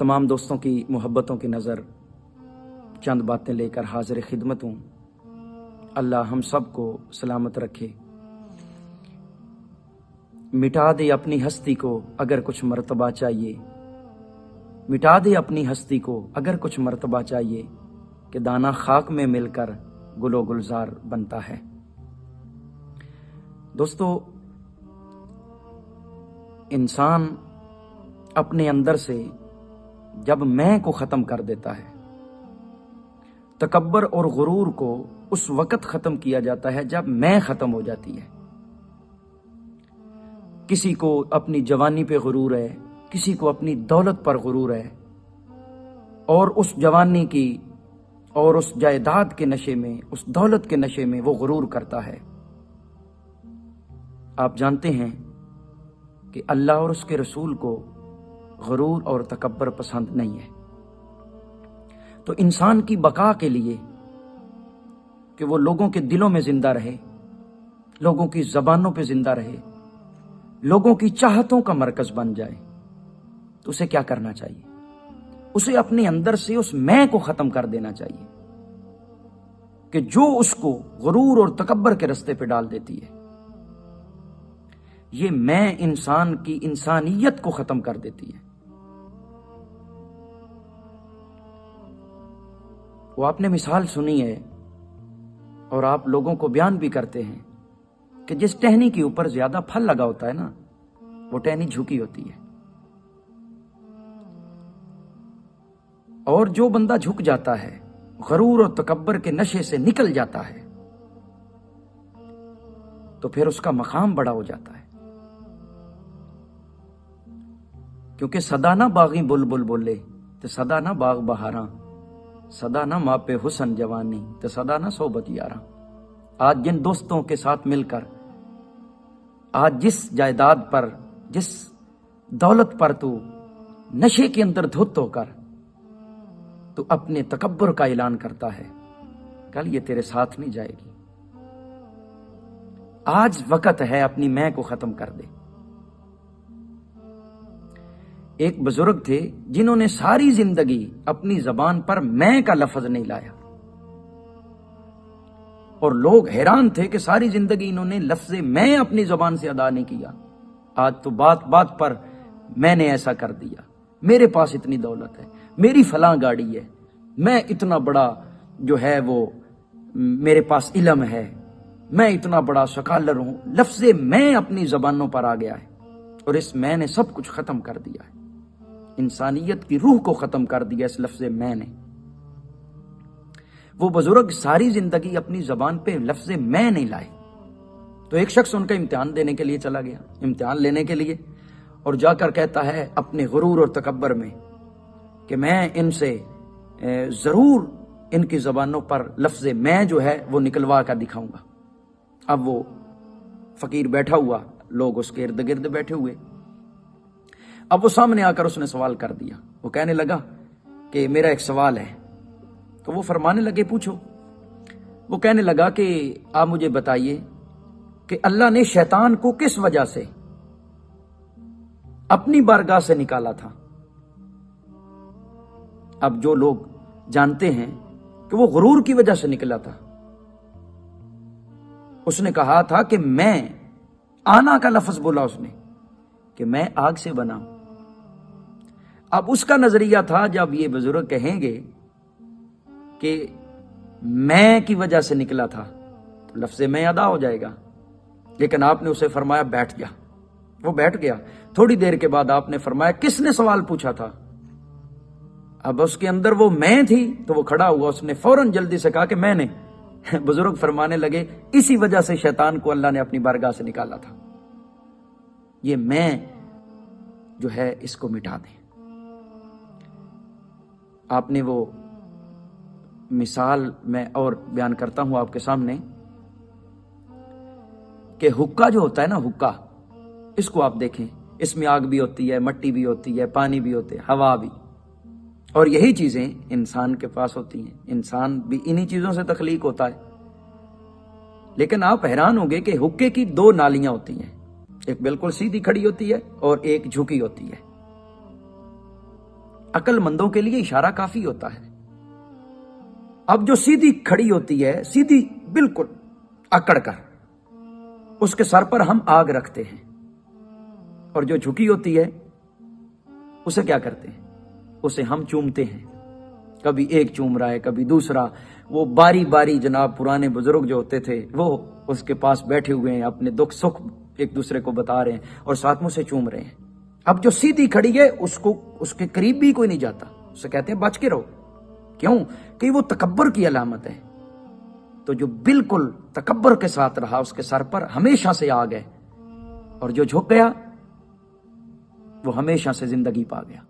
तमाम दोस्तों की मोहब्बतों की नज़र चंद बातें लेकर हाजिर खिदमत हूँ। अल्लाह हम सब को सलामत रखे। मिटा दे अपनी हस्ती को अगर कुछ मर्तबा चाहिए, मिटा दे अपनी हस्ती को अगर कुछ मर्तबा चाहिए, कि दाना खाक में मिलकर गुलो गुलजार बनता है। दोस्तों, इंसान अपने अंदर से जब मैं को खत्म कर देता है, तकब्बर और गुरूर को उस वक्त खत्म किया जाता है जब मैं खत्म हो जाती है। किसी को अपनी जवानी पे गुरूर है, किसी को अपनी दौलत पर गुरूर है, और उस जवानी की और उस जायदाद के नशे में, उस दौलत के नशे में वो गुरूर करता है। आप जानते हैं कि अल्लाह और उसके रसूल को गुरूर और तकब्बर पसंद नहीं है। तो इंसान की बका के लिए कि वो लोगों के दिलों में जिंदा रहे, लोगों की जबानों पे जिंदा रहे, लोगों की चाहतों का मरकज बन जाए, तो उसे क्या करना चाहिए? उसे अपने अंदर से उस मैं को खत्म कर देना चाहिए कि जो उसको गुरूर और तकब्बर के रास्ते पे डाल देती है। ये मैं इंसान की इंसानियत को खत्म कर देती है। वो आपने मिसाल सुनी है और आप लोगों को बयान भी करते हैं कि जिस टहनी के ऊपर ज्यादा फल लगा होता है ना, वो टहनी झुकी होती है, और जो बंदा झुक जाता है, गुरूर और तकब्बर के नशे से निकल जाता है, तो फिर उसका मकाम बड़ा हो जाता है। क्योंकि सदा ना बागी बुलबुल बोले तो सदा ना बाग बहारा, सदा ना मापे हुसन जवानी तो सदा ना सोबत यारा। आज जिन दोस्तों के साथ मिलकर, आज जिस जायदाद पर, जिस दौलत पर तू नशे के अंदर धुत होकर तू अपने तकब्बर का ऐलान करता है, कल ये तेरे साथ नहीं जाएगी। आज वक्त है अपनी मैं को खत्म कर दे। एक बुजुर्ग थे जिन्होंने सारी जिंदगी अपनी जबान पर मैं का लफ्ज नहीं लाया, और लोग हैरान थे कि सारी जिंदगी इन्होंने लफ्ज मैं अपनी जबान से अदा नहीं किया। आज तो बात बात पर मैंने ऐसा कर दिया, मेरे पास इतनी दौलत है, मेरी फलां गाड़ी है, मैं इतना बड़ा जो है वो मेरे पास इल्म है, मैं इतना बड़ा स्कॉलर हूं। लफ्ज मैं अपनी जबानों पर आ गया है और इस मैं ने सब कुछ खत्म कर दिया है। इंसानियत की रूह को खत्म कर दिया इस लफ्ज मैं ने। वो बुजुर्ग सारी जिंदगी अपनी जबान पे लफ्ज मैं नहीं लाए। तो एक शख्स उनका इम्तिहान देने के लिए चला गया, इम्तिहान लेने के लिए, और जाकर कहता है अपने गुरूर और तकब्बर में कि मैं इनसे जरूर इनकी जबानों पर लफ्ज मैं जो है वो निकलवा कर दिखाऊंगा। अब वो फकीर बैठा हुआ, लोग उसके इर्द गिर्द बैठे हुए। अब वो सामने आकर उसने सवाल कर दिया। वो कहने लगा कि मेरा एक सवाल है। तो वो फरमाने लगे पूछो। वो कहने लगा कि आप मुझे बताइए कि अल्लाह ने शैतान को किस वजह से अपनी बारगाह से निकाला था? अब जो लोग जानते हैं कि वो गुरूर की वजह से निकला था। उसने कहा था कि मैं, आना का लफ्ज बोला उसने कि मैं आग से बना। अब उसका नजरिया था जब ये बुजुर्ग कहेंगे कि मैं की वजह से निकला था तो लफ्ज मैं अदा हो जाएगा, लेकिन आपने उसे फरमाया बैठ जा। वो बैठ गया। थोड़ी देर के बाद आपने फरमाया किसने सवाल पूछा था? अब उसके अंदर वो मैं थी, तो वो खड़ा हुआ, उसने फौरन जल्दी से कहा कि मैंने। बुजुर्ग फरमाने लगे इसी वजह से शैतान को अल्लाह ने अपनी बारगाह से निकाला था। ये मैं जो है इसको मिटा दें। आपने वो मिसाल मैं और बयान करता हूं आपके सामने कि हुक्का जो होता है ना, हुक्का, इसको आप देखें, इसमें आग भी होती है, मट्टी भी होती है, पानी भी होते है, हवा भी, और यही चीजें इंसान के पास होती हैं। इंसान भी इन्हीं चीजों से तख्लीक होता है। लेकिन आप हैरान होंगे कि हुक्के की दो नालियां होती हैं, एक बिल्कुल सीधी खड़ी होती है और एक झुकी होती है। عقل مندوں کے لیے اشارہ کافی ہوتا ہے۔ اب جو سیدھی کھڑی ہوتی ہے، سیدھی بالکل اکڑ کر، اس کے سر پر ہم آگ رکھتے ہیں، اور جو جھکی ہوتی ہے اسے کیا کرتے ہیں؟ اسے ہم چومتے ہیں، کبھی ایک چوم رہا ہے کبھی دوسرا، وہ باری باری جناب پرانے بزرگ جو ہوتے تھے وہ اس کے پاس بیٹھے ہوئے ہیں، اپنے دکھ سکھ ایک دوسرے کو بتا رہے ہیں اور ساتھ میں سے چوم رہے ہیں۔ اب جو سیدھی کھڑی ہے اس کے قریب بھی کوئی نہیں جاتا، اسے کہتے ہیں بچ کے رہو، کیوں کہ وہ تکبر کی علامت ہے۔ تو جو بالکل تکبر کے ساتھ رہا اس کے سر پر ہمیشہ سے آگ ہے، اور جو جھک گیا وہ ہمیشہ سے زندگی پا گیا۔